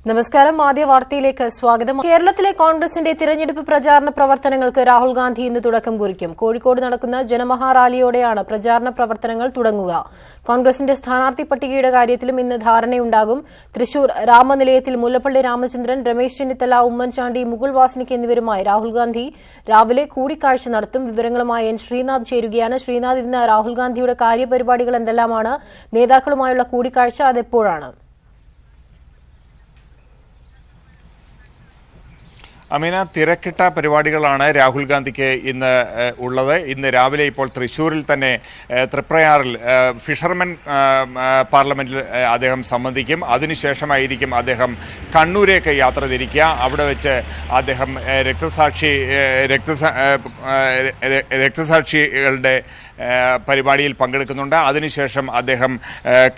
നമസ്കാരം. ആദ്യ വാർത്തയിലേക്ക് സ്വാഗതം. കേരളത്തിലെ കോൺഗ്രസിന്റെ തിരഞ്ഞെടുപ്പ് പ്രചാരണ പ്രവർത്തനങ്ങൾക്ക് രാഹുൽ ഗാന്ധി ഇന്ന് തുടക്കം കുറിക്കും. കോഴിക്കോട് നടക്കുന്ന ജനമഹാറാലിയോടെയാണ് പ്രചാരണ പ്രവർത്തനങ്ങൾ തുടങ്ങുക. കോൺഗ്രസിന്റെ സ്ഥാനാർത്ഥി പട്ടികയുടെ കാര്യത്തിലും ഇന്ന് ധാരണയുണ്ടാകും. തൃശൂർ രാമനിലയത്തിൽ മുല്ലപ്പള്ളി രാമചന്ദ്രൻ, രമേശ് ചെന്നിത്തല, ഉമ്മൻചാണ്ടി, മുകുൾ വാസ്നിക് എന്നിവരുമായി രാഹുൽ ഗാന്ധി രാവിലെ കൂടിക്കാഴ്ച നടത്തും. വിവരങ്ങളുമായി എൻ ശ്രീനാഥ് ചേരുകയാണ്. ശ്രീനാഥ്, ഇന്ന് രാഹുൽ ഗാന്ധിയുടെ കാര്യപരിപാടികൾ എന്തെല്ലാമാണ്? നേതാക്കളുമായുള്ള കൂടിക്കാഴ്ച അതെപ്പോഴാണ്? അമീന, തിരക്കിട്ട പരിപാടികളാണ് രാഹുൽ ഗാന്ധിക്ക് ഇന്ന് ഉള്ളത്. ഇന്ന് രാവിലെ ഇപ്പോൾ തൃശ്ശൂരിൽ തന്നെ തൃപ്രയാറിൽ ഫിഷർമെൻ പാർലമെന്റിൽ അദ്ദേഹം സംബന്ധിക്കും. അതിനുശേഷമായിരിക്കും അദ്ദേഹം കണ്ണൂരേക്ക് യാത്ര തിരിക്കുക. അവിടെ വെച്ച് അദ്ദേഹം രക്തസാക്ഷികളുടെ പരിപാടിയിൽ പങ്കെടുക്കുന്നുണ്ട്. അതിനുശേഷം അദ്ദേഹം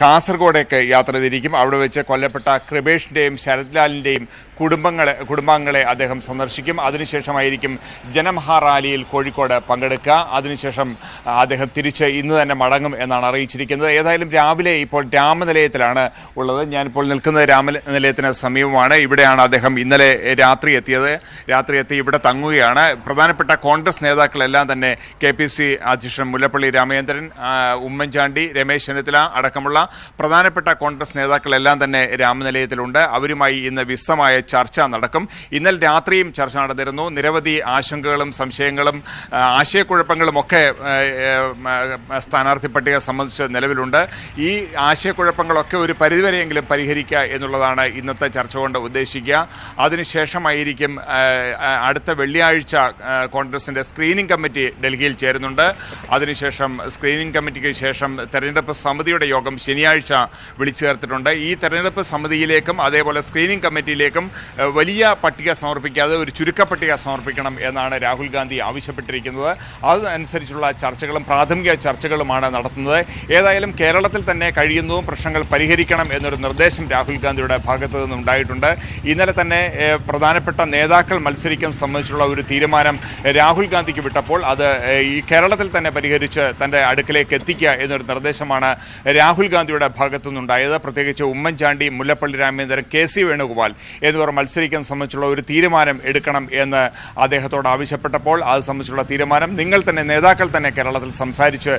കാസർഗോഡേക്ക് യാത്ര തിരിക്കും. അവിടെ വെച്ച് കൊല്ലപ്പെട്ട കൃപേഷിൻ്റെയും ശരത്ലാലിൻ്റെയും കുടുംബാംഗങ്ങളെ അദ്ദേഹം സന്ദർശിക്കും. അതിനുശേഷമായിരിക്കും ജനമഹാറാലിയിൽ കോഴിക്കോട് പങ്കെടുക്കുക. അതിനുശേഷം അദ്ദേഹം തിരിച്ച് ഇന്ന് തന്നെ മടങ്ങും എന്നാണ് അറിയിച്ചിരിക്കുന്നത്. ഏതായാലും രാവിലെ ഇപ്പോൾ രാമനിലയത്തിലാണ് ഉള്ളത്. ഞാനിപ്പോൾ നിൽക്കുന്നത് രാമനിലയത്തിന് സമീപമാണ്. ഇവിടെയാണ് അദ്ദേഹം ഇന്നലെ രാത്രി എത്തി ഇവിടെ തങ്ങുകയാണ്. പ്രധാനപ്പെട്ട കോൺഗ്രസ് നേതാക്കളെല്ലാം തന്നെ KPC അധ്യക്ഷൻ മുല്ലപ്പള്ളി രാമചന്ദ്രൻ, ഉമ്മൻചാണ്ടി, രമേശ് ചെന്നിത്തല അടക്കമുള്ള പ്രധാനപ്പെട്ട കോൺഗ്രസ് നേതാക്കളെല്ലാം തന്നെ രാമനിലയത്തിലുണ്ട്. അവരുമായി ഇന്ന് വിശദമായ ചർച്ച നടക്കും. ഇന്നലെ രാത്രിയും ചർച്ച നടന്നിരുന്നു. നിരവധി ആശങ്കകളും സംശയങ്ങളും ആശയക്കുഴപ്പങ്ങളും ഒക്കെ സ്ഥാനാർത്ഥി പട്ടിക സംബന്ധിച്ച് നിലവിലുണ്ട്. ഈ ആശയക്കുഴപ്പങ്ങളൊക്കെ ഒരു പരിധിവരെയെങ്കിലും പരിഹരിക്കുക എന്നുള്ളതാണ് ഇന്നത്തെ ചർച്ച കൊണ്ട് ഉദ്ദേശിക്കുക. അതിനുശേഷമായിരിക്കും അടുത്ത വെള്ളിയാഴ്ച കോൺഗ്രസിന്റെ സ്ക്രീനിംഗ് കമ്മിറ്റി ഡൽഹിയിൽ ചേരുന്നുണ്ട്. അതിനുശേഷം സ്ക്രീനിംഗ് കമ്മിറ്റിക്ക് ശേഷം തെരഞ്ഞെടുപ്പ് സമിതിയുടെ യോഗം ശനിയാഴ്ച വിളിച്ചു ചേർത്തിട്ടുണ്ട്. ഈ തെരഞ്ഞെടുപ്പ് സമിതിയിലേക്കും അതേപോലെ സ്ക്രീനിംഗ് കമ്മിറ്റിയിലേക്കും വലിയ പട്ടിക സമർപ്പിക്കാതെ ഒരു ചുരുക്കപ്പട്ടിക സമർപ്പിക്കണം എന്നാണ് രാഹുൽ ഗാന്ധി ആവശ്യപ്പെട്ടിരിക്കുന്നത്. അതനുസരിച്ചുള്ള ചർച്ചകളും പ്രാഥമിക ചർച്ചകളുമാണ് നടത്തുന്നത്. ഏതായാലും കേരളത്തിൽ തന്നെ കഴിയുന്നതും പ്രശ്നങ്ങൾ പരിഹരിക്കണം എന്നൊരു നിർദ്ദേശം രാഹുൽ ഗാന്ധിയുടെ ഭാഗത്തു നിന്നുണ്ടായിട്ടുണ്ട്. ഇന്നലെ തന്നെ പ്രധാനപ്പെട്ട നേതാക്കൾ മത്സരിക്കാൻ സംബന്ധിച്ചുള്ള ഒരു തീരുമാനം രാഹുൽ ഗാന്ധിക്ക് വിട്ടപ്പോൾ അത് ഈ കേരളത്തിൽ തന്നെ പരിഹരിച്ച് തൻ്റെ അടുക്കലേക്ക് എത്തിക്കുക എന്നൊരു നിർദ്ദേശമാണ് രാഹുൽ ഗാന്ധിയുടെ ഭാഗത്തു നിന്നുണ്ടായത്. പ്രത്യേകിച്ച് ഉമ്മൻചാണ്ടി, മുല്ലപ്പള്ളി രാമചന്ദ്രൻ, KC വേണുഗോപാൽ എന്നിവർ മത്സരിക്കാൻ സംബന്ധിച്ചുള്ള ഒരു തീരുമാനം എടുക്കണം എന്ന് അദ്ദേഹത്തോട് ആവശ്യപ്പെട്ടപ്പോൾ അത് സംബന്ധിച്ചുള്ള തീരുമാനം നേതാക്കൾ തന്നെ കേരളത്തിൽ സംസാരിച്ച്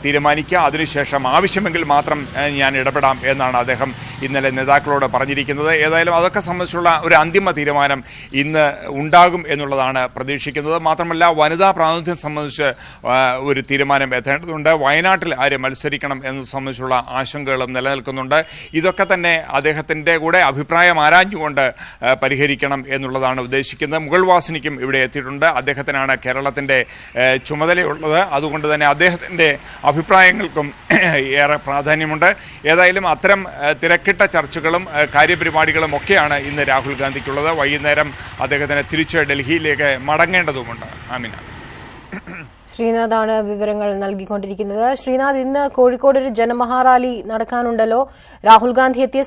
തീരുമാനിക്കുക. അതിനുശേഷം ആവശ്യമെങ്കിൽ മാത്രം ഞാൻ ഇടപെടാം എന്നാണ് അദ്ദേഹം ഇന്നലെ നേതാക്കളോട് പറഞ്ഞിരിക്കുന്നത്. ഏതായാലും അതൊക്കെ സംബന്ധിച്ചുള്ള ഒരു അന്തിമ തീരുമാനം ഇന്ന് ഉണ്ടാകും എന്നുള്ളതാണ് പ്രതീക്ഷിക്കുന്നത്. മാത്രമല്ല, വനിതാ പ്രാതിനിധ്യം സംബന്ധിച്ച് ഒരു തീരുമാനം എത്തേണ്ടതുണ്ട്. വയനാട്ടിൽ ആര് മത്സരിക്കണം എന്നത് സംബന്ധിച്ചുള്ള ആശങ്കകളും നിലനിൽക്കുന്നുണ്ട്. ഇതൊക്കെ തന്നെ അദ്ദേഹത്തിൻ്റെ കൂടെ അഭിപ്രായം ആരാഞ്ഞുകൊണ്ട് പരിഹരിക്കണം എന്നുള്ളതാണ് ഉദ്ദേശിക്കുന്നത്. മുകുൾ വാസ്നിക്കും ഇവിടെ എത്തിയിട്ടുണ്ട്. അദ്ദേഹത്തിനാണ് കേരളത്തിൻ്റെ ചുമതലയുള്ളത്. അതുകൊണ്ട് തന്നെ അദ്ദേഹത്തിൻ്റെ അഭിപ്രായങ്ങൾക്കും ഏറെ പ്രാധാന്യമുണ്ട്. ഏതായാലും അത്തരം തിരക്കിട്ട ചർച്ചകളും കാര്യപരിപാടികളും ഒക്കെയാണ് ഇന്ന് രാഹുൽ ഗാന്ധിക്കുള്ളത്. വൈകുന്നേരം അദ്ദേഹത്തിന് തിരിച്ച് ഡൽഹിയിലേക്ക് മടങ്ങേണ്ടതുമുണ്ട്. ആമിന. ശ്രീനാഥാണ് വിവരങ്ങൾ നൽകിക്കൊണ്ടിരിക്കുന്നത്. ശ്രീനാഥ്, ഇന്ന് കോഴിക്കോട് ഒരു ജനമഹാറാലി നടക്കാനുണ്ടല്ലോ. രാഹുൽ ഗാന്ധി എത്തിയ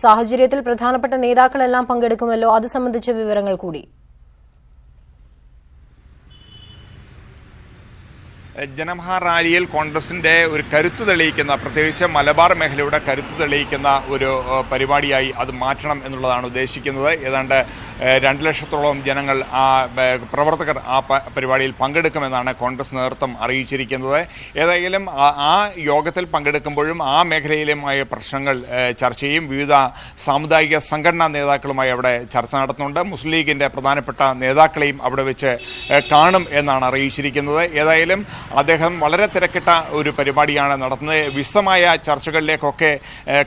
സാഹചര്യത്തിൽ പ്രധാനപ്പെട്ട നേതാക്കളെല്ലാം പങ്കെടുക്കുമല്ലോ. അത് സംബന്ധിച്ച വിവരങ്ങൾ കൂടി. ജനമഹാറാലിയിൽ കോൺഗ്രസിൻ്റെ ഒരു കരുത്ത് തെളിയിക്കുന്ന, പ്രത്യേകിച്ച് മലബാർ മേഖലയുടെ കരുത്ത് തെളിയിക്കുന്ന ഒരു പരിപാടിയായി അത് മാറ്റണം എന്നുള്ളതാണ് ഉദ്ദേശിക്കുന്നത്. ഏതാണ്ട് 2 ലക്ഷത്തോളം ജനങ്ങൾ പ്രവർത്തകർ ആ പരിപാടിയിൽ പങ്കെടുക്കുമെന്നാണ് കോൺഗ്രസ് നേതൃത്വം അറിയിച്ചിരിക്കുന്നത്. ഏതായാലും ആ യോഗത്തിൽ പങ്കെടുക്കുമ്പോഴും ആ മേഖലയിലുമായ പ്രശ്നങ്ങൾ ചർച്ച ചെയ്യും. വിവിധ സാമുദായിക സംഘടനാ നേതാക്കളുമായി അവിടെ ചർച്ച നടത്തുന്നുണ്ട്. മുസ്ലിം ലീഗിൻ്റെ പ്രധാനപ്പെട്ട നേതാക്കളെയും അവിടെ വെച്ച് കാണും എന്നാണ് അറിയിച്ചിരിക്കുന്നത്. ഏതായാലും അദ്ദേഹം വളരെ തിരക്കിട്ട ഒരു പരിപാടിയാണ് നടത്തുന്നത്. വിശദമായ ചർച്ചകളിലേക്കൊക്കെ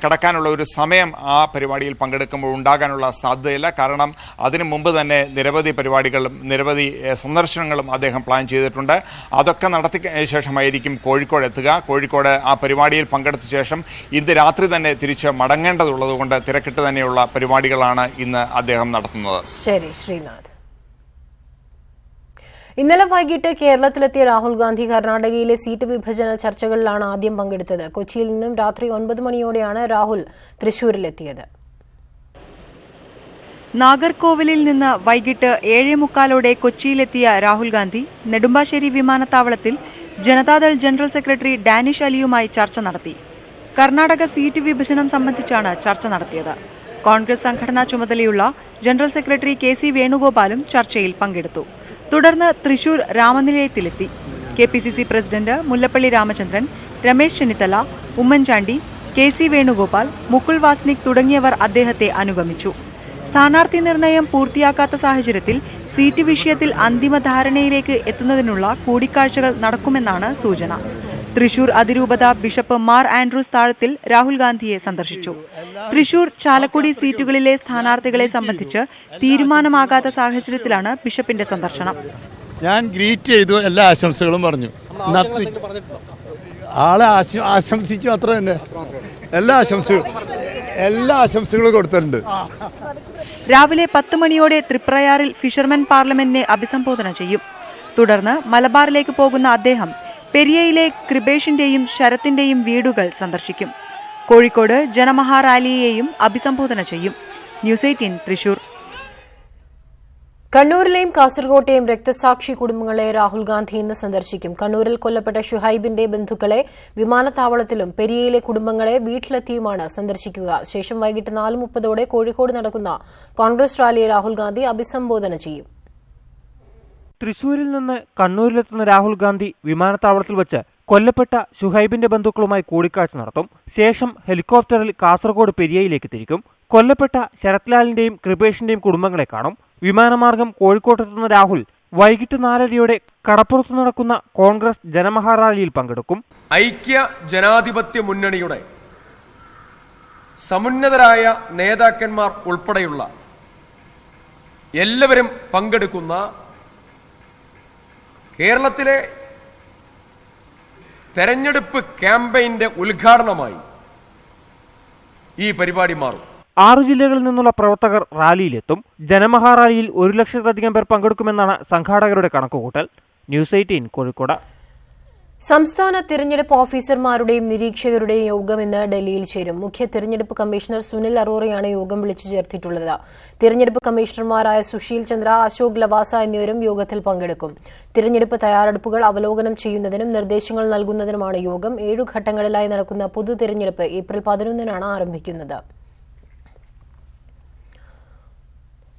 കടക്കാനുള്ള ഒരു സമയം ആ പരിപാടിയിൽ പങ്കെടുക്കുമ്പോൾ ഉണ്ടാകാനുള്ള സാധ്യതയില്ല. കാരണം അതിനു മുമ്പ് തന്നെ നിരവധി പരിപാടികളും നിരവധി സന്ദർശനങ്ങളും അദ്ദേഹം പ്ലാൻ ചെയ്തിട്ടുണ്ട്. അതൊക്കെ നടത്തി ശേഷമായിരിക്കും കോഴിക്കോട് എത്തുക. കോഴിക്കോട് ആ പരിപാടിയിൽ പങ്കെടുത്ത ശേഷം ഇന്ന് രാത്രി തന്നെ തിരിച്ച് മടങ്ങേണ്ടതുള്ളതുകൊണ്ട് തിരക്കിട്ട് തന്നെയുള്ള പരിപാടികളാണ് ഇന്ന് അദ്ദേഹം നടത്തുന്നത്. ശരി ശ്രീനാഥ്. ഇന്നലെ വൈകിട്ട് കേരളത്തിലെത്തിയ രാഹുൽ ഗാന്ധി കർണാടകയിലെ സീറ്റ് വിഭജന ചർച്ചകളിലാണ് ആദ്യം പങ്കെടുത്തത്. കൊച്ചിയിൽ നിന്നും രാത്രി 9 മണിയോടെയാണ് രാഹുൽ തൃശൂരിലെത്തിയത്. നാഗർകോവിലിൽ നിന്ന് വൈകിട്ട് 7:45 കൊച്ചിയിലെത്തിയ രാഹുൽ ഗാന്ധി നെടുമ്പാശ്ശേരി വിമാനത്താവളത്തിൽ ജനതാദൾ ജനറൽ സെക്രട്ടറി ഡാനിഷ് അലിയുമായി ചർച്ച നടത്തി. കർണാടക സീറ്റ് വിഭജനം സംബന്ധിച്ചാണ് ചർച്ച നടത്തിയത്. കോൺഗ്രസ് സംഘടനാ ചുമതലയുള്ള ജനറൽ സെക്രട്ടറി KC വേണുഗോപാലും ചർച്ചയിൽ പങ്കെടുത്തു. തുടർന്ന് തൃശൂർ രാമനിലയത്തിലെത്തി. KPCC president Mullappally Ramachandran, Ramesh Chennithala, Oommen Chandy, KC Venugopal, Mukul Wasnik തുടങ്ങിയവർ അദ്ദേഹത്തെ അനുഗമിച്ചു. സ്ഥാനാർത്ഥി നിർണയം പൂർത്തിയാക്കാത്ത സാഹചര്യത്തിൽ സീറ്റ് വിഷയത്തിൽ അന്തിമ ധാരണയിലേക്ക് എത്തുന്നതിനുള്ള കൂടിക്കാഴ്ചകൾ നടക്കുമെന്നാണ് സൂചന. തൃശൂർ അതിരൂപത ബിഷപ്പ് മാർ ആൻഡ്രൂസ് താഴത്തിൽ രാഹുൽ ഗാന്ധിയെ സന്ദർശിച്ചു. തൃശൂർ, ചാലക്കുടി സീറ്റുകളിലെ സ്ഥാനാർത്ഥികളെ സംബന്ധിച്ച് തീരുമാനമാകാത്ത സാഹചര്യത്തിലാണ് ബിഷപ്പിന്റെ സന്ദർശനം. ഞാൻ ഗ്രീറ്റ് ചെയ്തു, എല്ലാ ആശംസകളും പറഞ്ഞു. ആളെ ആശംസിച്ചു, അത്ര തന്നെ. എല്ലാ ആശംസകളും കൊടുത്തിട്ടുണ്ട്. രാവിലെ 10 മണിയോടെ തൃപ്രയാറിൽ ഫിഷർമെൻ പാർലമെന്റിനെ അഭിസംബോധന ചെയ്യും. തുടർന്ന് മലബാറിലേക്ക് പോകുന്ന അദ്ദേഹം പെരിയയിലെ കൃപേഷിന്റെയും ശരത്തിന്റെയും വീടുകൾ സന്ദർശിക്കും. കോഴിക്കോട് ജനമഹാറാലിയെയും അഭിസംബോധന ചെയ്യും. ന്യൂസ് 18 തൃശൂർ. കണ്ണൂരിലെയും കാസർകോട്ടെയും രക്തസാക്ഷി കുടുംബങ്ങളെ രാഹുൽ ഗാന്ധി ഇന്ന് സന്ദർശിക്കും. കണ്ണൂരിൽ കൊല്ലപ്പെട്ട ഷുഹൈബിന്റെ ബന്ധുക്കളെ വിമാനത്താവളത്തിലും പെരിയയിലെ കുടുംബങ്ങളെ വീട്ടിലെത്തിയുമാണ് സന്ദർശിക്കുക. ശേഷം വൈകിട്ട് 4:30 കോഴിക്കോട് നടക്കുന്ന കോൺഗ്രസ് റാലിയെ രാഹുൽ ഗാന്ധി അഭിസംബോധന ചെയ്യും. തൃശൂരിൽ നിന്ന് കണ്ണൂരിലെത്തുന്ന രാഹുൽ ഗാന്ധി വിമാനത്താവളത്തിൽ വെച്ച് കൊല്ലപ്പെട്ട ഷുഹൈബിന്റെ ബന്ധുക്കളുമായി കൂടിക്കാഴ്ച നടത്തും. ശേഷം ഹെലികോപ്റ്ററിൽ കാസർഗോഡ് പെരിയയിലേക്ക് തിരിക്കും. കൊല്ലപ്പെട്ട ശരത്ലാലിന്റെയും കൃപേഷിന്റെയും കുടുംബങ്ങളെ കാണും. വിമാനമാർഗം കോഴിക്കോട്ടെത്തുന്ന രാഹുൽ വൈകിട്ട് 4:30 കടപ്പുറത്ത് നടക്കുന്ന കോൺഗ്രസ് ജനമഹാറാലിയിൽ പങ്കെടുക്കും. ഐക്യ ജനാധിപത്യ മുന്നണിയുടെ സമുന്നതരായ നേതാക്കന്മാർ ഉൾപ്പെടെയുള്ള എല്ലാവരും പങ്കെടുക്കുന്ന കേരളത്തിലെ തെരഞ്ഞെടുപ്പ് ക്യാമ്പയിന്റെ ഉദ്ഘാടനമായി ഈ പരിപാടി മാറും. 6 ജില്ലകളിൽ നിന്നുള്ള പ്രവർത്തകർ റാലിയിലെത്തും. ജനമഹാറാലിയിൽ 1 ലക്ഷത്തിലധികം പേർ പങ്കെടുക്കുമെന്നാണ് സംഘാടകരുടെ കണക്കുകൂട്ടൽ. ന്യൂസ് 18 കോഴിക്കോട്. സംസ്ഥാന തിരഞ്ഞെടുപ്പ് ഓഫീസർമാരുടെയും നിരീക്ഷകരുടെയും യോഗം ഇന്ന് ഡൽഹിയിൽ ചേരും. മുഖ്യ തിരഞ്ഞെടുപ്പ് കമ്മീഷണർ സുനിൽ അറോറയാണ് യോഗം വിളിച്ചു ചേർത്തിട്ടുള്ളത്. തിരഞ്ഞെടുപ്പ് കമ്മീഷണർമാരായ സുശീൽ ചന്ദ്ര, അശോക് ലവാസ എന്നിവരും യോഗത്തിൽ പങ്കെടുക്കും. തിരഞ്ഞെടുപ്പ് തയ്യാറെടുപ്പുകൾ അവലോകനം ചെയ്യുന്നതിനും നിർദ്ദേശങ്ങൾ നൽകുന്നതിനുമാണ് യോഗം. 7 ഘട്ടങ്ങളിലായി നടക്കുന്ന പൊതു തിരഞ്ഞെടുപ്പ് ഏപ്രിൽ 11-നാണ് ആരംഭിക്കുന്നത്.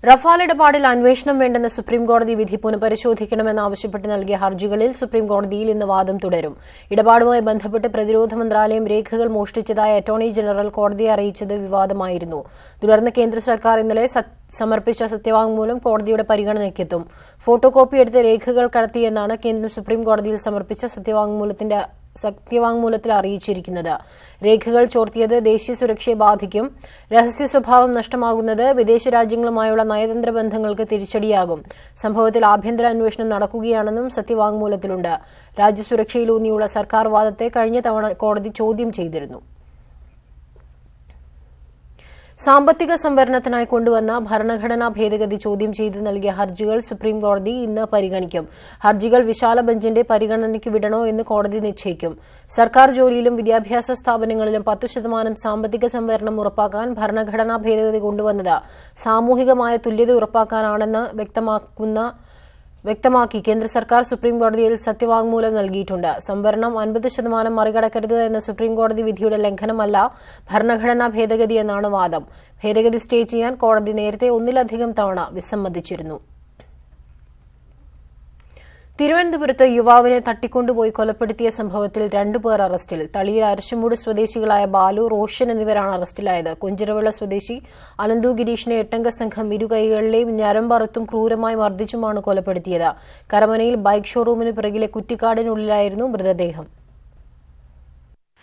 റഫാൽ ഇടപാടിൽ അന്വേഷണം വേണ്ടെന്ന സുപ്രീംകോടതി വിധി പുനഃപരിശോധിക്കണമെന്നാവശ്യപ്പെട്ട് നൽകിയ ഹർജികളിൽ സുപ്രീംകോടതിയിൽ ഇന്ന് വാദം തുടരും. ഇടപാടുമായി ബന്ധപ്പെട്ട് പ്രതിരോധ മന്ത്രാലയം രേഖകൾ മോഷ്ടിച്ചതായി അറ്റോർണി ജനറൽ കോടതിയെ അറിയിച്ചത് വിവാദമായിരുന്നു. തുടർന്ന് കേന്ദ്ര സർക്കാർ ഇന്നലെ സമർപ്പിച്ച സത്യവാങ്മൂലം കോടതിയുടെ പരിഗണനയ്ക്കെത്തും. ഫോട്ടോ കോപ്പിയെടുത്ത് രേഖകൾ കടത്തിയെന്നാണ് കേന്ദ്രം സുപ്രീംകോടതിയിൽ സമർപ്പിച്ച സത്യവാങ്മൂലത്തിൽ അറിയിച്ചിരിക്കുന്നത്. രേഖകൾ ചോർത്തിയത് ദേശീയ സുരക്ഷയെ ബാധിക്കും. രഹസ്യ സ്വഭാവം നഷ്ടമാകുന്നത് വിദേശ രാജ്യങ്ങളുമായുള്ള നയതന്ത്ര ബന്ധങ്ങൾക്ക് തിരിച്ചടിയാകും. സംഭവത്തിൽ ആഭ്യന്തര അന്വേഷണം നടക്കുകയാണെന്നും സത്യവാങ്മൂലത്തിലുണ്ട്. രാജ്യസുരക്ഷയിലൂന്നിയുള്ള സർക്കാർ വാദത്തെ കഴിഞ്ഞ തവണ കോടതി ചോദ്യം ചെയ്തിരുന്നു. സാമ്പത്തിക സംവരണത്തിനായി കൊണ്ടുവന്ന ഭരണഘടനാ ഭേദഗതി ചോദ്യം ചെയ്ത് നൽകിയ ഹർജികൾ സുപ്രീംകോടതി ഇന്ന് പരിഗണിക്കും. ഹർജികൾ വിശാല ബെഞ്ചിന്റെ പരിഗണനയ്ക്ക് വിടണോ എന്ന് കോടതി നിശ്ചയിക്കും. സർക്കാർ ജോലിയിലും വിദ്യാഭ്യാസ സ്ഥാപനങ്ങളിലും 10% സാമ്പത്തിക സംവരണം ഉറപ്പാക്കാൻ ഭരണഘടനാ ഭേദഗതി കൊണ്ടുവന്നത് സാമൂഹികമായ തുല്യത ഉറപ്പാക്കാനാണെന്ന് വ്യക്തമാക്കി കേന്ദ്ര സർക്കാർ സുപ്രീംകോടതിയിൽ സത്യവാങ്മൂലം നൽകിയിട്ടുണ്ട്. സംവരണം 50% മറികടക്കരുത് എന്ന സുപ്രീംകോടതി വിധിയുടെ ലംഘനമല്ല ഭരണഘടനാ ഭേദഗതി എന്നാണ് വാദം. ഭേദഗതി സ്റ്റേ ചെയ്യാൻ കോടതി നേരത്തെ 1-ലധികം തവണ വിസമ്മതിച്ചിരുന്നു. തിരുവനന്തപുരത്ത് യുവാവിനെ തട്ടിക്കൊണ്ടുപോയി കൊലപ്പെടുത്തിയ സംഭവത്തിൽ 2 പേർ അറസ്റ്റിൽ. തളിയിൽ അരശുമൂട് സ്വദേശികളായ ബാലു, റോഷൻ എന്നിവരാണ് അറസ്റ്റിലായത്. കൊഞ്ചിറവിള സ്വദേശി അനന്തു ഗിരീഷിനെ 8-അംഗ സംഘം ഇരുകൈകളിലെയും ഞരമ്പറുത്തും ക്രൂരമായി മർദ്ദിച്ചുമാണ് കൊലപ്പെടുത്തിയത്. കരമനയിൽ ബൈക്ക് ഷോറൂമിന് പിറകിലെ കുറ്റിക്കാടിനുള്ളിലായിരുന്നു മൃതദേഹം.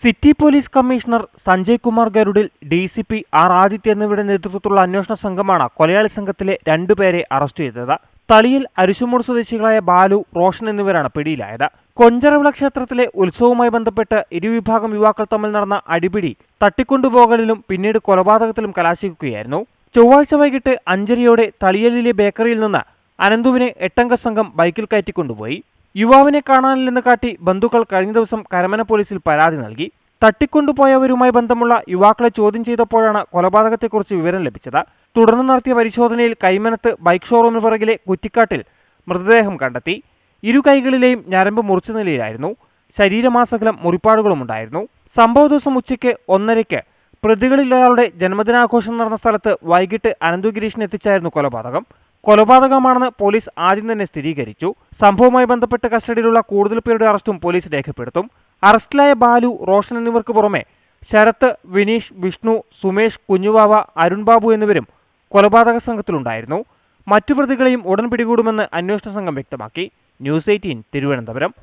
City police commissioner Sanjay Kumar ഗരുഡിൽ, DCP R ആദിത്യ എന്നിവരുടെ നേതൃത്വത്തിലുള്ള അന്വേഷണ സംഘമാണ് കൊലയാളി സംഘത്തിലെ 2 പേരെ അറസ്റ്റ് ചെയ്തത്. തളിയിൽ അരിശുമൂട് സ്വദേശികളായ ബാലു, റോഷൻ എന്നിവരാണ് പിടിയിലായത്. കൊഞ്ചറവിള ക്ഷേത്രത്തിലെ ഉത്സവവുമായി ബന്ധപ്പെട്ട് ഇരുവിഭാഗം യുവാക്കൾ തമ്മിൽ നടന്ന അടിപിടി തട്ടിക്കൊണ്ടുപോകലിലും പിന്നീട് കൊലപാതകത്തിലും കലാശിക്കുകയായിരുന്നു. ചൊവ്വാഴ്ച വൈകിട്ട് 5:30 തളിയലിലെ ബേക്കറിയിൽ നിന്ന് അനന്തുവിനെ 8-അംഗ സംഘം ബൈക്കിൽ കയറ്റിക്കൊണ്ടുപോയി. യുവാവിനെ കാണാനില്ലെന്ന് കാട്ടി ബന്ധുക്കൾ കഴിഞ്ഞ ദിവസം കരമന പോലീസിൽ പരാതി നൽകി. തട്ടിക്കൊണ്ടുപോയവരുമായി ബന്ധമുള്ള യുവാക്കളെ ചോദ്യം ചെയ്തപ്പോഴാണ് കൊലപാതകത്തെക്കുറിച്ച് വിവരം ലഭിച്ചത്. തുടർന്ന് നടത്തിയ പരിശോധനയിൽ കൈമനത്ത് ബൈക്ക് ഷോറൂമിന് പിറകിലെ കുറ്റിക്കാട്ടിൽ മൃതദേഹം കണ്ടെത്തി. ഇരു കൈകളിലെയും ഞരമ്പ് മുറിച്ച നിലയിലായിരുന്നു. ശരീരമാസകലം മുറിപ്പാടുകളുമുണ്ടായിരുന്നു. സംഭവ ദിവസം ഉച്ചയ്ക്ക് 1:30 പ്രതികളിലൊരാളുടെ ജന്മദിനാഘോഷം നടന്ന സ്ഥലത്ത് വൈകിട്ട് അനന്തുഗിരീഷിനെ എത്തിച്ചായിരുന്നു കൊലപാതകം. കൊലപാതകമാണെന്ന് പോലീസ് ആദ്യം തന്നെ സ്ഥിരീകരിച്ചു. സംഭവവുമായി ബന്ധപ്പെട്ട് കസ്റ്റഡിയിലുള്ള കൂടുതൽ പേരുടെ അറസ്റ്റും പോലീസ് രേഖപ്പെടുത്തും. അറസ്റ്റിലായ ബാലു, റോഷൻ എന്നിവർക്ക് പുറമെ ശരത്ത്, വിനീഷ്, വിഷ്ണു, സുമേഷ്, കുഞ്ഞുവാവ, അരുൺ ബാബു എന്നിവരും കൊലപാതക സംഘത്തിലുണ്ടായിരുന്നു. മറ്റു പ്രതികളെയും ഉടൻ പിടികൂടുമെന്ന് അന്വേഷണ സംഘം വ്യക്തമാക്കി. ന്യൂസ് 18 തിരുവനന്തപുരം.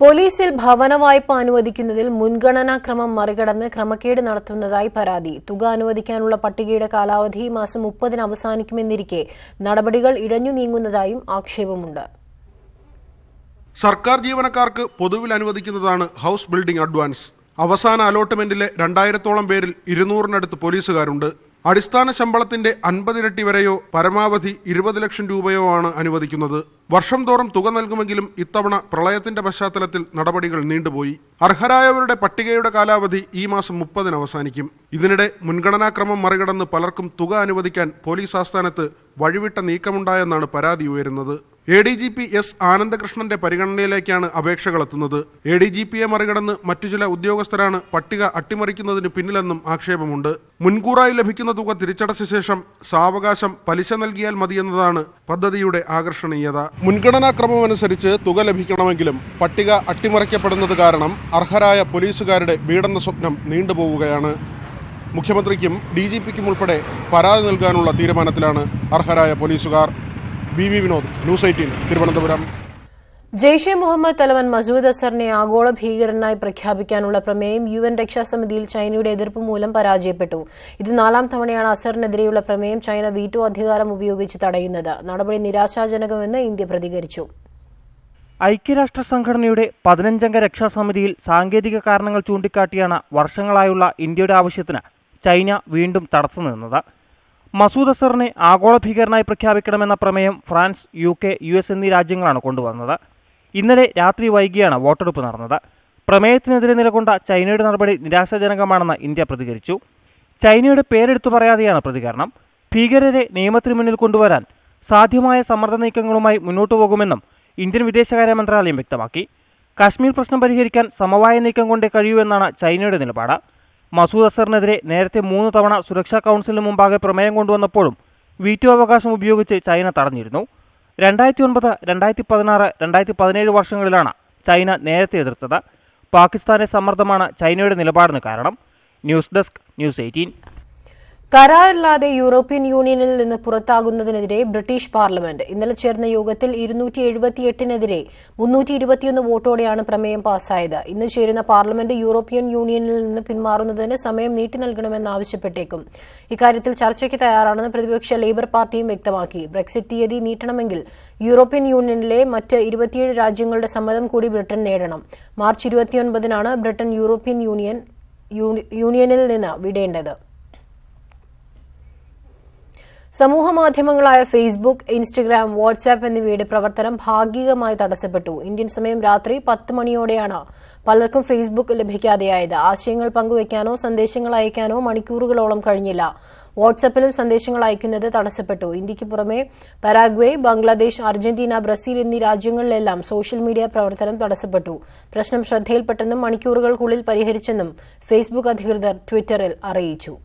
പോലീസിൽ ഭവന വായ്പ അനുവദിക്കുന്നതിൽ മുൻഗണനാക്രമം മറികടന്ന് ക്രമക്കേട് നടത്തുന്നതായി പരാതി. തുക അനുവദിക്കാനുള്ള പട്ടികയുടെ കാലാവധി ഈ മാസം 30-ന് അവസാനിക്കുമെന്നിരിക്കെ നടപടികൾ ഇഴഞ്ഞു നീങ്ങുന്നതായും ആക്ഷേപമുണ്ട്. സർക്കാർ ജീവനക്കാർക്ക് പൊതുവിൽ അനുവദിക്കുന്നതാണ് ഹൌസ് ബിൽഡിംഗ് അഡ്വാൻസ്. അവസാന അലോട്ട്മെന്റിലെ 2000-ഓളം പേരിൽ 200-നടുത്ത് പോലീസുകാരുണ്ട്. അടിസ്ഥാന ശമ്പളത്തിന്റെ 50 ഇരട്ടി വരെയോ പരമാവധി 20 ലക്ഷം രൂപയോ ആണ് അനുവദിക്കുന്നത്. വർഷം തോറും തുക നൽകുമെങ്കിലും ഇത്തവണ പ്രളയത്തിന്റെ പശ്ചാത്തലത്തിൽ നടപടികൾ നീണ്ടുപോയി. അർഹരായവരുടെ പട്ടികയുടെ കാലാവധി ഈ മാസം 30-ന് അവസാനിക്കും. ഇതിനിടെ മുൻഗണനാക്രമം മറികടന്ന് പലർക്കും തുക അനുവദിക്കാൻ പോലീസ് ആസ്ഥാനത്ത് വഴിവിട്ട നീക്കമുണ്ടായെന്നാണ് പരാതി ഉയരുന്നത്. ADGP എസ് ആനന്ദകൃഷ്ണന്റെ പരിഗണനയിലേക്കാണ് അപേക്ഷകൾ എത്തുന്നത്. ADGPയെ മറികടന്ന് മറ്റു ചില ഉദ്യോഗസ്ഥരാണ് പട്ടിക അട്ടിമറിക്കുന്നതിന് പിന്നിലെന്നും ആക്ഷേപമുണ്ട്. മുൻകൂറായി ലഭിക്കുന്ന തുക തിരിച്ചടച്ച ശേഷം സാവകാശം പലിശ നൽകിയാൽ മതിയെന്നതാണ് പദ്ധതിയുടെ ആകർഷണീയത. മുൻഗണനാക്രമമനുസരിച്ച് തുക ലഭിക്കണമെങ്കിലും പട്ടിക അട്ടിമറിക്കപ്പെടുന്നത് കാരണം അർഹരായ പോലീസുകാരുടെ വീടെന്ന സ്വപ്നം നീണ്ടുപോവുകയാണ്. മുഖ്യമന്ത്രിക്കും DGPക്കും ഉൾപ്പെടെ പരാതി നൽകാനുള്ള തീരുമാനത്തിലാണ് അർഹരായ പോലീസുകാർ. VV Vinod, news 18 Thiruvananthapuram. ജെയ്ഷെ മുഹമ്മദ് തലവൻ മസൂദ് അസറിനെ ആഗോള ഭീകരനായി പ്രഖ്യാപിക്കാനുള്ള പ്രമേയം UN രക്ഷാസമിതിയിൽ ചൈനയുടെ എതിർപ്പ് മൂലം പരാജയപ്പെട്ടു. ഇത് 4ാം തവണയാണ് അസറിനെതിരെയുള്ള പ്രമേയം ചൈന വീറ്റോ അധികാരം ഉപയോഗിച്ച് തടയുന്നത്. നടപടി നിരാശാജനകമെന്ന് ഇന്ത്യ പ്രതികരിച്ചു. ഐക്യരാഷ്ട്ര സംഘടനയുടെ 15-അംഗ രക്ഷാസമിതിയിൽ സാങ്കേതിക കാരണങ്ങൾ ചൂണ്ടിക്കാട്ടിയാണ് വർഷങ്ങളായുള്ള ഇന്ത്യയുടെ ആവശ്യത്തിന് ചൈന വീണ്ടും തടസ്സം നിന്നത്. മസൂദ് അസറിനെ ആഗോള ഭീകരനായി പ്രഖ്യാപിക്കണമെന്ന പ്രമേയം ഫ്രാൻസ്, UK, US എന്നീ രാജ്യങ്ങളാണ് കൊണ്ടുവന്നത്. ഇന്നലെ രാത്രി വൈകിയാണ് വോട്ടെടുപ്പ് നടന്നത്. പ്രമേയത്തിനെതിരെ നിലകൊണ്ട ചൈനയുടെ നടപടി നിരാശാജനകമാണെന്ന് ഇന്ത്യ പ്രതികരിച്ചു. ചൈനയുടെ പേരെടുത്തു പറയാതെയാണ് പ്രതികരണം. ഭീകരരെ നിയമത്തിന് മുന്നിൽ കൊണ്ടുവരാൻ സാധ്യമായ സമ്മർദ്ദ നീക്കങ്ങളുമായി മുന്നോട്ടു പോകുമെന്നും ഇന്ത്യൻ വിദേശകാര്യ മന്ത്രാലയം വ്യക്തമാക്കി. കാശ്മീർ പ്രശ്നം പരിഹരിക്കാൻ സമവായ നീക്കം കൊണ്ടേ കഴിയൂ എന്നാണ് ചൈനയുടെ നിലപാട്. മസൂദ് അസറിനെതിരെ നേരത്തെ 3 തവണ സുരക്ഷാ കൗൺസിലിന് മുമ്പാകെ പ്രമേയം കൊണ്ടുവന്നപ്പോഴും വീറ്റോ അവകാശം ഉപയോഗിച്ച് ചൈന തടഞ്ഞിരുന്നു. 2009, 2016, 2017 വർഷങ്ങളിലാണ് ചൈന നേരത്തെ എതിർത്തത്. പാകിസ്ഥാനെ സമ്മർദ്ദമാണ് ചൈനയുടെ നിലപാടിന് കാരണം. News desk, news 18. കരാറില്ലാതെ യൂറോപ്യൻ യൂണിയനിൽ നിന്ന് പുറത്താകുന്നതിനെതിരെ ബ്രിട്ടീഷ് പാർലമെന്റ് ഇന്നലെ ചേർന്ന യോഗത്തിൽ 278-നെതിരെ 321 വോട്ടോടെയാണ് പ്രമേയം പാസായത്. ഇന്ന് ചേരുന്ന പാർലമെന്റ് യൂറോപ്യൻ യൂണിയനിൽ നിന്ന് പിന്മാറുന്നതിന് സമയം നീട്ടി നൽകണമെന്നാവശ്യപ്പെട്ടേക്കും. ഇക്കാര്യത്തിൽ ചർച്ചയ്ക്ക് തയ്യാറാണെന്ന് പ്രതിപക്ഷ ലേബർ പാർട്ടിയും വ്യക്തമാക്കി. ബ്രെക്സിറ്റ് തീയതി നീട്ടണമെങ്കിൽ യൂറോപ്യൻ യൂണിയനിലെ മറ്റ് 27 രാജ്യങ്ങളുടെ സമ്മതം കൂടി ബ്രിട്ടൻ നേടണം. മാർച്ച് 29-നാണ് ബ്രിട്ടൻ യൂറോപ്യൻ യൂണിയനിൽ നിന്ന് വിടേണ്ടത്. സമൂഹമാധ്യമങ്ങളായ ഫേസ്ബുക്ക്, ഇൻസ്റ്റഗ്രാം, വാട്സ്ആപ്പ് എന്നിവയുടെ പ്രവർത്തനം ഭാഗികമായി തടസ്സപ്പെട്ടു. ഇന്ത്യൻ സമയം രാത്രി 10 മണിയോടെയാണ് പലർക്കും ഫേസ്ബുക്ക് ലഭിക്കാതെയായത്. ആശയങ്ങൾ പങ്കുവയ്ക്കാനോ സന്ദേശങ്ങൾ അയക്കാനോ മണിക്കൂറുകളോളം കഴിഞ്ഞില്ല. വാട്സ്ആപ്പിലും സന്ദേശങ്ങൾ അയക്കുന്നത് തടസ്സപ്പെട്ടു. ഇന്ത്യയ്ക്ക് പുറമെ പരാഗ്വേ, ബംഗ്ലാദേശ്, അർജന്റീന, ബ്രസീൽ എന്നീ രാജ്യങ്ങളിലെല്ലാം സോഷ്യൽ മീഡിയ പ്രവർത്തനം തടസ്സപ്പെട്ടു. പ്രശ്നം ശ്രദ്ധയിൽപ്പെട്ടെന്നും മണിക്കൂറുകൾക്കുള്ളിൽ പരിഹരിച്ചെന്നും ഫേസ്ബുക്ക് അധികൃതർ ട്വിറ്ററിൽ അറിയിച്ചു.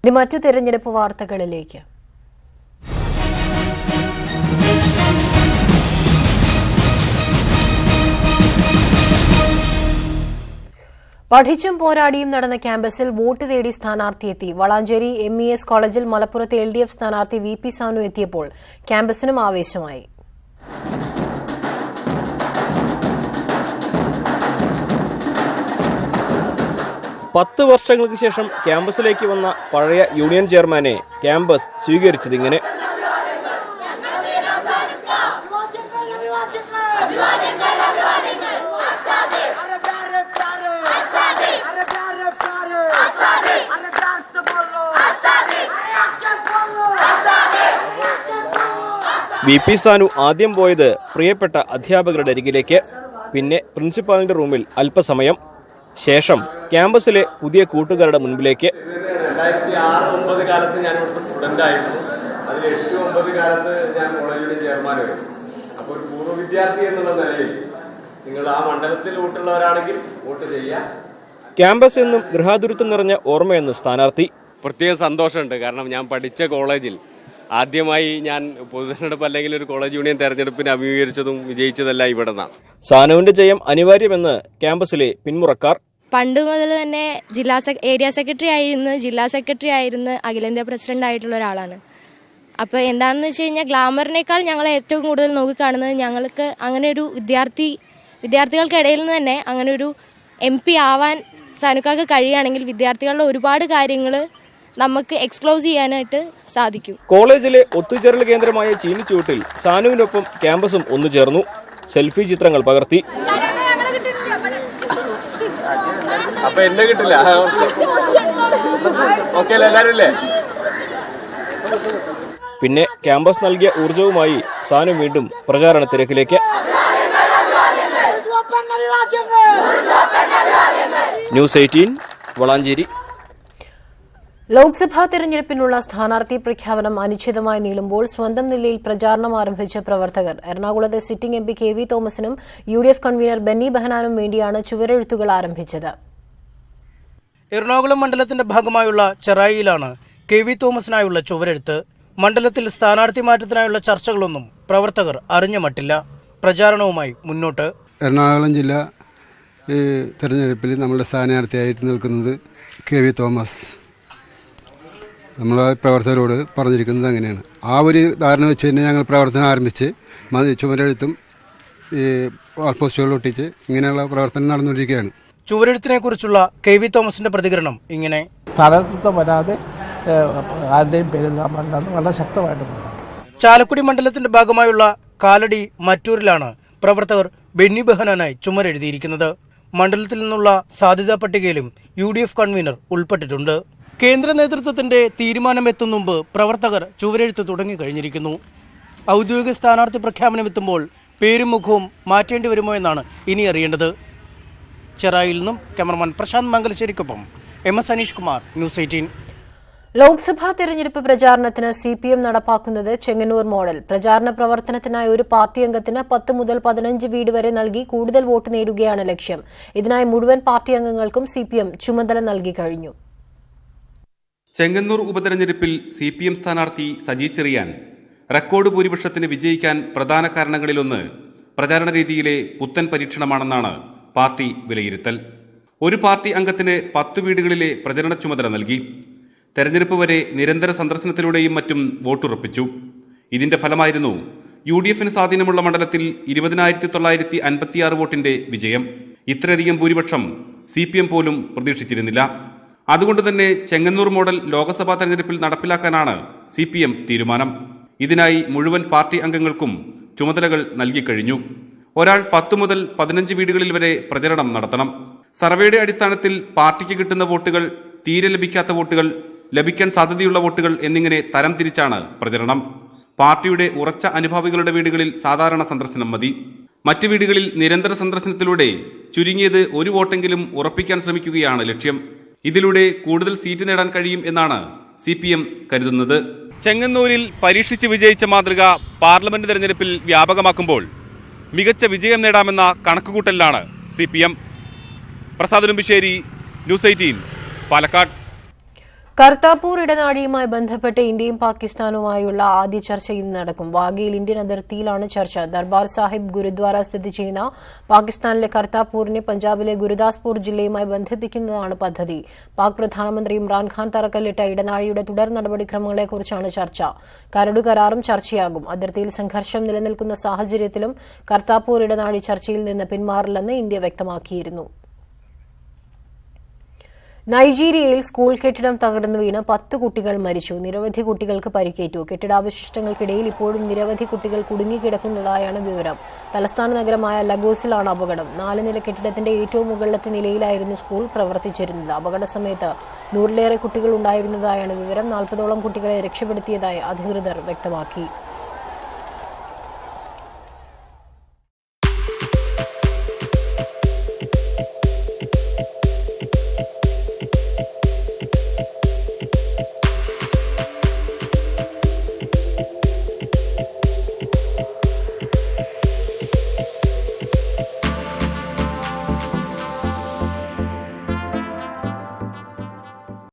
ഇനി മറ്റു തെരഞ്ഞെടുപ്പ് വാർത്തകളിലേക്ക്. പഠിച്ചും പോരാടിയും നടന്ന ക്യാമ്പസിൽ വോട്ട് തേടി സ്ഥാനാർത്ഥിയെത്തി. വളാഞ്ചേരി MES കോളേജിൽ മലപ്പുറത്തെ LDF സ്ഥാനാർത്ഥി VP സാനു എത്തിയപ്പോൾ ക്യാമ്പസിനും ആവേശമായി. പത്ത് വർഷങ്ങൾക്ക് ശേഷം ക്യാമ്പസിലേക്ക് വന്ന പഴയ യൂണിയൻ ചെയർമാനെ ക്യാമ്പസ് സ്വീകരിച്ചതിങ്ങനെ. VP സാനു ആദ്യം പോയത് പ്രിയപ്പെട്ട അധ്യാപകരുടെ അരികിലേക്ക്, പിന്നെ പ്രിൻസിപ്പാളിന്റെ റൂമിൽ അല്പസമയം, ശേഷം ക്യാമ്പസിലെ പുതിയ കൂട്ടുകാരുടെ മുൻപിലേക്ക്. 2006-09 കാലത്ത് ഞാൻ ഇവിടുത്തെ സ്റ്റുഡൻ്റ് ആയിരുന്നു. അതിൽ 8-9 കാലത്ത് ഞാൻ കോളേജിലെ ചെയർമാനായി. അപ്പോൾ ഒരു പൂർവ്വ വിദ്യാർത്ഥി എന്നുള്ള നിലയിൽ നിങ്ങൾ ആ മണ്ഡലത്തിൽ വോട്ടുള്ളവരാണെങ്കിൽ വോട്ട് ചെയ്യുക, ക്യാമ്പസ് എന്നും ഗൃഹാതുരത്വം നിറഞ്ഞ ഓർമ്മയെന്ന് സ്ഥാനാർത്ഥി. പ്രത്യേക സന്തോഷമുണ്ട്. കാരണം ഞാൻ പഠിച്ച കോളേജിൽ ആദ്യമായി ഞാൻ പൊതുതെരഞ്ഞെടുപ്പ് അല്ലെങ്കിൽ ഒരു കോളേജ് യൂണിയൻ തെരഞ്ഞെടുപ്പിന് അഭിമുഖീകരിച്ചതും വിജയിച്ചതല്ല ഇവിടെ നിന്നാണ്. സാനുവിന്റെ ജയം അനിവാര്യമെന്ന് ക്യാമ്പസിലെ പിന്മുറക്കാർ. പണ്ട് മുതൽ തന്നെ ഏരിയ സെക്രട്ടറി ആയിരുന്ന് അഖിലേന്ത്യാ പ്രസിഡന്റ് ആയിട്ടുള്ള ഒരാളാണ്. അപ്പോൾ എന്താണെന്ന് വെച്ച് കഴിഞ്ഞാൽ ഗ്ലാമറിനേക്കാൾ ഞങ്ങൾ ഏറ്റവും കൂടുതൽ നോക്കിക്കാണുന്നത് ഞങ്ങൾക്ക് അങ്ങനെ ഒരു വിദ്യാർത്ഥികൾക്കിടയിൽ നിന്ന് തന്നെ അങ്ങനെ ഒരു MP ആവാൻ സാനുക്കാക്ക് കഴിയുകയാണെങ്കിൽ വിദ്യാർത്ഥികളുടെ ഒരുപാട് കാര്യങ്ങൾ നമുക്ക് എക്സ്പ്ലോസ് ചെയ്യാനായിട്ട് സാധിക്കും. കോളേജിലെ ഒത്തുചേരൽ കേന്ദ്രമായ ചീനിച്ചൂട്ടിൽ സാനുവിനൊപ്പം ക്യാമ്പസും ഒന്നുചേർന്നു. സെൽഫി ചിത്രങ്ങൾ പകർത്തി. അപ്പൊ എന്നെ കിട്ടില്ല. ഓക്കെ എല്ലാവരും ഇല്ലേ? പിന്നെ ക്യാമ്പസ് നൽകിയ ഊർജവുമായി സാനു വീണ്ടും പ്രചാരണ തിരക്കിലേക്ക്. ന്യൂസ് 18 വളാഞ്ചേരി. ലോക്സഭാ തെരഞ്ഞെടുപ്പിനുള്ള സ്ഥാനാർത്ഥി പ്രഖ്യാപനം അനിശ്ചിതമായി നീളുമ്പോൾ സ്വന്തം നിലയിൽ പ്രചാരണം ആരംഭിച്ച പ്രവർത്തകർ. എറണാകുളത്തെ സിറ്റിംഗ് MP KV തോമസിനും UDF കൺവീനർ ബെന്നി ബെഹനാനും വേണ്ടിയാണ് ചുവരെഴുത്തുകൾ ആരംഭിച്ചത്. എറണാകുളം മണ്ഡലത്തിന്റെ ഭാഗമായുള്ള ചെറായിയിലാണ് KV തോമസിനായുള്ള ചുവരെഴുത്ത്. മണ്ഡലത്തിൽ സ്ഥാനാർത്ഥി മാറ്റത്തിനായുള്ള ചർച്ചകളൊന്നും പ്രവർത്തകർ അറിഞ്ഞ മട്ടില്ല. പ്രചാരണവുമായി മുന്നോട്ട്. എറണാകുളം ജില്ല തെരഞ്ഞെടുപ്പിൽ നമ്മുടെ സ്ഥാനാർത്ഥിയായിട്ട് നിൽക്കുന്നത് KV തോമസ്. നമ്മളെ പ്രവർത്തകരോട് പറഞ്ഞിരിക്കുന്നത് അങ്ങനെയാണ്. ആ ഒരു ധാരണ വെച്ച് തന്നെ ഞങ്ങൾ പ്രവർത്തനം ആരംഭിച്ച് ചുമരെഴുത്തും വാൾപോസ്റ്റുകൾ ഒട്ടിച്ച് ഇങ്ങനെയുള്ള പ്രവർത്തനം നടന്നുകൊണ്ടിരിക്കുകയാണ്. ചുവരെഴുത്തിനെ കുറിച്ചുള്ള KV തോമസിന്റെ പ്രതികരണം ഇങ്ങനെ: സ്ഥാനാർത്ഥിത്വം വരാതെ ആരുടെയും പേരെഴുതാൻ പാടില്ലെന്ന് വളരെ ശക്തമായിട്ട് പറഞ്ഞു. ചാലക്കുടി മണ്ഡലത്തിന്റെ ഭാഗമായുള്ള കാലടി മറ്റൂരിലാണ് പ്രവർത്തകർ ബെന്നി ബെഹനാനായി ചുമരെഴുതിയിരിക്കുന്നത്. മണ്ഡലത്തിൽ നിന്നുള്ള സാധ്യതാ പട്ടികയിലും UDF കൺവീനർ ഉൾപ്പെട്ടിട്ടുണ്ട്. കേന്ദ്ര നേതൃത്വത്തിന്റെ തീരുമാനമെത്തും മുമ്പ് പ്രവർത്തകർ ചുവരെഴുത്ത് തുടങ്ങിക്കഴിഞ്ഞിരിക്കുന്നു. ഔദ്യോഗിക സ്ഥാനാർത്ഥി പ്രഖ്യാപനമെത്തുമ്പോൾ പേരും മുഖവും മാറ്റേണ്ടി വരുമോ എന്നാണ് ഇനി അറിയേണ്ടത്. ചെറായിൽ നിന്നും ക്യാമറമാൻ പ്രശാന്ത് മംഗലശ്ശേരിക്കൊപ്പം MS അനീഷ് കുമാർ, ന്യൂസ് 18. ലോക്സഭാ തെരഞ്ഞെടുപ്പ് പ്രചാരണത്തിന് CPM നടപ്പാക്കുന്നത് ചെങ്ങന്നൂർ മോഡൽ. പ്രചാരണ പ്രവർത്തനത്തിനായി ഒരു പാർട്ടി അംഗത്തിന് 10 മുതൽ 15 വീട് വരെ നൽകി കൂടുതൽ വോട്ട് നേടുകയാണ് ലക്ഷ്യം. ഇതിനായി മുഴുവൻ പാർട്ടി അംഗങ്ങൾക്കും CPM ചുമതല നൽകി കഴിഞ്ഞു. ചെങ്ങന്നൂർ ഉപതെരഞ്ഞെടുപ്പിൽ CPM സ്ഥാനാർത്ഥി സജി ചെറിയാൻ റെക്കോർഡ് ഭൂരിപക്ഷത്തിന് വിജയിക്കാൻ പ്രധാന കാരണങ്ങളിലൊന്ന് പ്രചാരണ രീതിയിലെ പുത്തൻ പരീക്ഷണമാണെന്നാണ് പാർട്ടി വിലയിരുത്തൽ. ഒരു പാർട്ടി അംഗത്തിന് 10 വീടുകളിലെ പ്രചരണ ചുമതല നൽകി. തെരഞ്ഞെടുപ്പ് വരെ നിരന്തര സന്ദർശനത്തിലൂടെയും മറ്റും വോട്ടുറപ്പിച്ചു. ഇതിന്റെ ഫലമായിരുന്നു UDFന് സ്വാധീനമുള്ള മണ്ഡലത്തിൽ 20,956 വോട്ടിന്റെ വിജയം. ഇത്രയധികം ഭൂരിപക്ഷം CPM പോലും പ്രതീക്ഷിച്ചിരുന്നില്ല. അതുകൊണ്ട് തന്നെ ചെങ്ങന്നൂർ മോഡൽ ലോക്സഭാ തെരഞ്ഞെടുപ്പിൽ നടപ്പിലാക്കാനാണ് CPM തീരുമാനം. ഇതിനായി മുഴുവൻ പാർട്ടി അംഗങ്ങൾക്കും ചുമതലകൾ നൽകിക്കഴിഞ്ഞു. ഒരാൾ 10 മുതൽ 15 വീടുകളിൽ വരെ പ്രചരണം നടത്തണം. സർവേയുടെ അടിസ്ഥാനത്തിൽ പാർട്ടിക്ക് കിട്ടുന്ന വോട്ടുകൾ, തീരെ ലഭിക്കാത്ത വോട്ടുകൾ, ലഭിക്കാൻ സാധ്യതയുള്ള വോട്ടുകൾ എന്നിങ്ങനെ തരം തിരിച്ചാണ് പ്രചരണം. പാർട്ടിയുടെ ഉറച്ച അനുഭാവികളുടെ വീടുകളിൽ സാധാരണ സന്ദർശനം മതി. മറ്റു വീടുകളിൽ നിരന്തര സന്ദർശനത്തിലൂടെ ചുരുങ്ങിയത് ഒരു വോട്ടെങ്കിലും ഉറപ്പിക്കാൻ ശ്രമിക്കുകയാണ് ലക്ഷ്യം. ഇതിലൂടെ കൂടുതൽ സീറ്റ് നേടാൻ കഴിയും എന്നാണ് CPM കരുതുന്നത്. ചെങ്ങന്നൂരിൽ പരീക്ഷിച്ച് വിജയിച്ച മാതൃക പാർലമെന്റ് തെരഞ്ഞെടുപ്പിൽ വ്യാപകമാക്കുമ്പോൾ മികച്ച വിജയം നേടാമെന്ന കണക്കുകൂട്ടലിലാണ് CPM. പ്രസാദ് ഉടുമ്പിശ്ശേരി, ന്യൂസ് 18, പാലക്കാട്. കർത്താപൂർ ഇടനാഴിയുമായി ബന്ധപ്പെട്ട് ഇന്ത്യയും പാകിസ്ഥാനുമായുള്ള ആദ്യ ചർച്ച ഇന്ന് നടക്കും. വാഗയിൽ ഇന്ത്യൻ അതിർത്തിയിലാണ് ചർച്ച. ദർബാർ സാഹിബ് ഗുരുദ്വാര സ്ഥിതി ചെയ്യുന്ന പാകിസ്ഥാനിലെ കർത്താപൂരിനെ പഞ്ചാബിലെ ഗുരുദാസ്പൂർ ജില്ലയുമായി ബന്ധിപ്പിക്കുന്നതാണ് പദ്ധതി. പാക് പ്രധാനമന്ത്രി ഇമ്രാൻഖാൻ തറക്കല്ലിട്ട ഇടനാഴിയുടെ തുടർ നടപടിക്രമങ്ങളെക്കുറിച്ചാണ് ചർച്ച. കരട് കരാറും ചർച്ചയാകും. അതിർത്തിയിൽ സംഘർഷം നിലനിൽക്കുന്ന സാഹചര്യത്തിലും കർത്താപൂർ ഇടനാഴി ചർച്ചയിൽ നിന്ന് പിന്മാറില്ലെന്ന് ഇന്ത്യ വ്യക്തമാക്കിയിരുന്നു. നൈജീരിയയിൽ സ്കൂൾ കെട്ടിടം തകർന്നു വീണ് 10 കുട്ടികൾ മരിച്ചു. നിരവധി കുട്ടികൾക്ക് പരിക്കേറ്റു. കെട്ടിടാവശിഷ്ടങ്ങൾക്കിടയിൽ ഇപ്പോഴും നിരവധി കുട്ടികൾ കുടുങ്ങിക്കിടക്കുന്നതായാണ് വിവരം. തലസ്ഥാന നഗരമായ ലഗോസിലാണ് അപകടം. 4 നില കെട്ടിടത്തിന്റെ ഏറ്റവും മുകളിലത്തെ നിലയിലായിരുന്നു സ്കൂൾ പ്രവർത്തിച്ചിരുന്നത്. അപകട സമയത്ത് 100-ലേറെ കുട്ടികൾ ഉണ്ടായിരുന്നതായാണ് വിവരം. 40ഓളം കുട്ടികളെ രക്ഷപ്പെടുത്തിയതായി അധികൃതർ വ്യക്തമാക്കി.